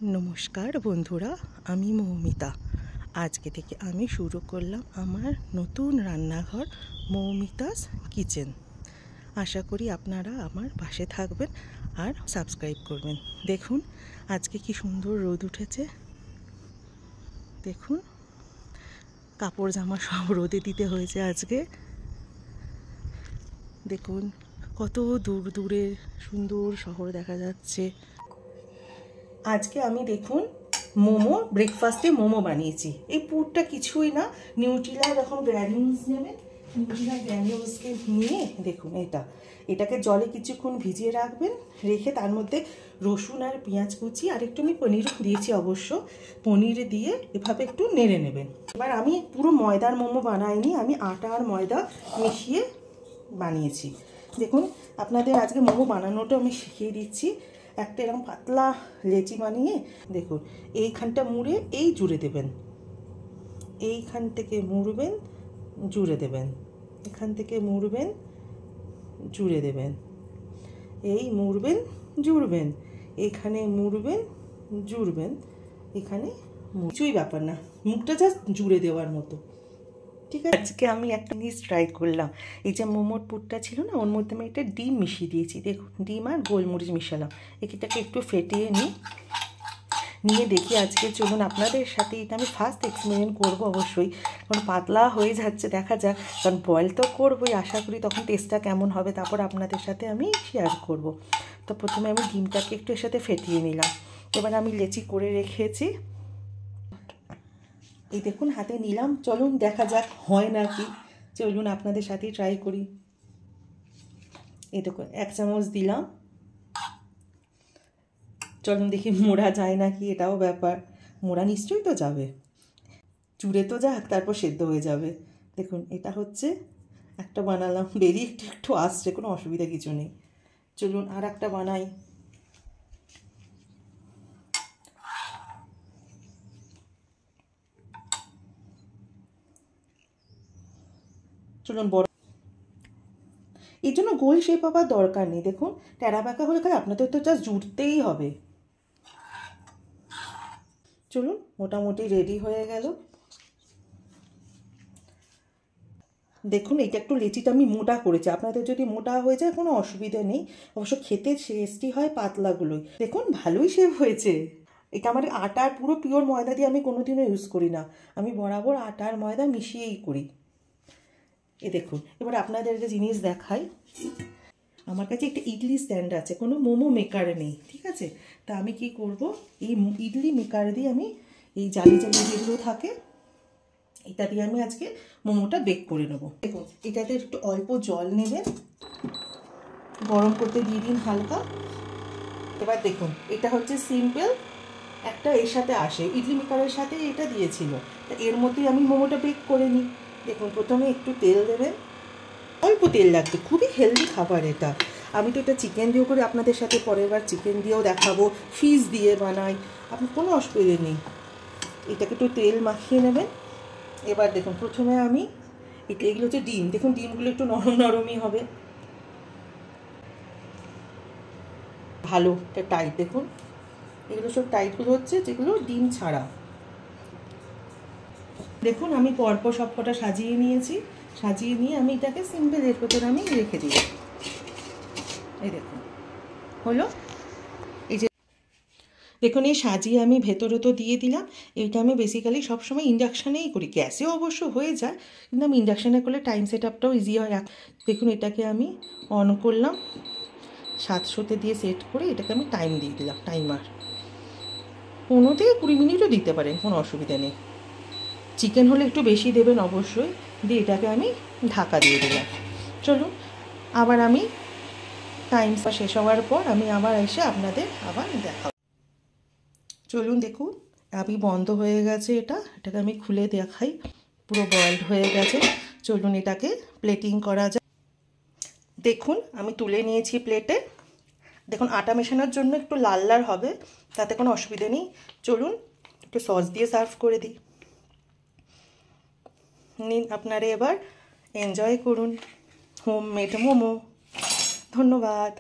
নমস্কার বন্ধুরা, আমি মৌমিতা। আজকে থেকে আমি শুরু করলাম আমার নতুন রান্নাঘর মৌমিতাস কিচেন। আশা করি আপনারা আমার পাশে থাকবেন আর সাবস্ক্রাইব করবেন। দেখুন আজকে কি সুন্দর রোদ উঠেছে। দেখুন কাপড় জামা সব রোদে দিতে হয়েছে আজকে। দেখুন কত দূর দূরে সুন্দর শহর দেখা যাচ্ছে। আজকে আমি দেখুন মোমো ব্রেকফাস্টে মোমো বানিয়েছি। এই পুরটা কিছুই না, নিউট্রিলা এরকম গ্র্যানিউলস নেবেন। নিউট্রিলা গ্র্যানিউলসকে নিয়ে দেখুন এটাকে জলে কিছুক্ষণ ভিজিয়ে রাখবেন, রেখে তার মধ্যে রসুন আর পেঁয়াজ কুচি আর একটু আমি পনিরও দিয়েছি অবশ্য, পনির দিয়ে এভাবে একটু নেড়ে নেবেন। এবার আমি পুরো ময়দার মোমো বানাইনি, আমি আটা আর ময়দা মিশিয়ে বানিয়েছি। দেখুন আপনাদের আজকে মোমো বানানোটা আমি শিখিয়ে দিচ্ছি। একটা এরকম পাতলা লেচি বানিয়ে দেখুন এইখানটা মুড়ে এই জুড়ে দেবেন, এইখান থেকে মুড়বেন জুড়ে দেবেন, এখান থেকে মুড়বেন জুড়ে দেবেন, এই মুড়বেন জুড়বেন, এখানে মুড়বেন জুড়বেন, এখানে কিছুই ব্যাপার না, মুখটা জাস্ট জুড়ে দেওয়ার মতো। ঠিক আছে, আজকে আমি একটা জিনিস ট্রাই করলাম। এই যে মোমোর পুরটা ছিল না, ওর মধ্যে আমি একটা ডিম মিশিয়ে দিয়েছি। দেখুন ডিম আর গোলমরিচ মিশালাম, এটাকে একটু ফেটিয়ে নিয়ে দেখি আজকে। চলুন আপনাদের সাথে এটা আমি ফার্স্ট এক্সপেরিমেন্ট করবো অবশ্যই, কারণ পাতলা হয়ে যাচ্ছে, দেখা যাক। কারণ বয়েল তো করবোই, আশা করি তখন টেস্টটা কেমন হবে তারপর আপনাদের সাথে আমি শেয়ার করব। তো প্রথমে আমি ডিমটাকে একটু এর সাথে ফেটিয়ে নিলাম। এবার আমি লেচি করে রেখেছি, এই দেখুন হাতে নিলাম। চলুন দেখা যাক হয় নাকি, চলুন আপনাদের সাথেই ট্রাই করি। এই দেখুন 1 চামচ দিলাম, চলুন দেখি মোড়া যায় নাকি, এটাও ব্যাপার। মোড়া নিশ্চয়ই তো যাবে, চুড়ে তো যাক, তারপর সেদ্ধ হয়ে যাবে। দেখুন এটা হচ্ছে একটা বানালাম, বেরিয়ে একটু একটু আসছে, কোনো অসুবিধা কিছু নেই। চলুন আর একটা বানাই। চলুন বড়, এর জন্য গোল শেপ হবার দরকার নেই। দেখুন টেরা বাঁকা হলে খালি আপনাদের তো জাস্ট জুড়তেই হবে। চলুন মোটামুটি রেডি হয়ে গেল। দেখুন এইটা একটু লেচিটা আমি মোটা করেছি, আপনাদের যদি মোটা হয়ে যায় কোনো অসুবিধা নেই, অবশ্য খেতে টেস্টি হয় পাতলাগুলোই। দেখুন ভালোই শেপ হয়েছে। এটা আমার আটার পুরো পিওর ময়দা দিয়ে আমি কোনোদিনও ইউজ করি না, আমি বরাবর আটার ময়দা মিশিয়েই করি। দেখুন এবার আপনাদের একটা জিনিস দেখাই। আমার কাছে একটা ইডলি স্ট্যান্ড আছে, কোনো মোমো মেকার নেই, ঠিক আছে। তা আমি কি করব, এই ইডলি মেকার দিয়ে আমি এই জালি জালি যেগুলো থাকে এটা দিয়ে আমি আজকে মোমোটা বেক করে নেবো। দেখুন এটাতে একটু অল্প জল নেবেন, গরম করতে দিয়ে দিন হালকা। এবার দেখুন এটা হচ্ছে সিম্পল একটা, এর সাথে আসে ইডলি মেকারের সাথে এটা দিয়েছিল, তা এর মধ্যেই আমি মোমোটা বেক করে নিই। দেখুন প্রথমে একটু তেল দেবেন, অল্প তেল লাগবে, খুবই হেলদি খাবার এটা। আমি তো এটা চিকেন দিয়েও করে আপনাদের সাথে পরের বার চিকেন দিয়েও দেখাবো, ফিশ দিয়ে বানাই, আপনার কোনো অসুবিধে নেই। এটাকে একটু তেল মাখিয়ে নেবেন। এবার দেখুন প্রথমে আমি এগুলো হচ্ছে ডিম, দেখুন ডিমগুলো একটু নরম নরমই হবে, ভালো টাইট। দেখুন এগুলো সব টাইটগুলো হচ্ছে যেগুলো ডিম ছাড়া। দেখুন আমি পরপর সব কটা সাজিয়ে নিয়েছি, সাজিয়ে নিয়ে আমি এটাকে সিম্পল এর ভেতরে আমি রেখে দিই। এই দেখুন হলো, এই যে দেখুন এই সাজিয়ে আমি ভেতরে তো দিয়ে দিলাম। এইটা আমি বেসিক্যালি সবসময় ইন্ডাকশানেই করি, গ্যাসেও অবশ্য হয়ে যায়, কিন্তু আমি ইন্ডাকশানে করলে টাইম সেট আপটাও ইজি হয়। দেখুন এটাকে আমি অন করলাম, 700-তে দিয়ে সেট করে এটাকে আমি টাইম দিয়ে দিলাম, টাইমার 15 থেকে 20 মিনিটও দিতে পারেন, কোনো অসুবিধা নেই। চিকেন হলে একটু বেশি দেবেন অবশ্যই। দিয়ে এটাকে আমি ঢাকা দিয়ে দিলাম। চলুন আবার আমি টাইমটা শেষ হওয়ার পর আমি আবার এসে আপনাদের আবার দেখাবো। চলুন দেখুন আমি বন্ধ হয়ে গেছে, এটাকে আমি খুলে দেখাই, পুরো বয়েলড হয়ে গেছে। চলুন এটাকে প্লেটিং করা যায়। দেখুন আমি তুলে নিয়েছি প্লেটে। দেখুন আটা মেশানোর জন্য একটু লাল লাল হবে, তাতে কোনো অসুবিধা নেই। চলুন একটু সস দিয়ে সার্ভ করে দিই। নিন আপনারা এবার এনজয় করুন হোমমেড মোমো। ধন্যবাদ।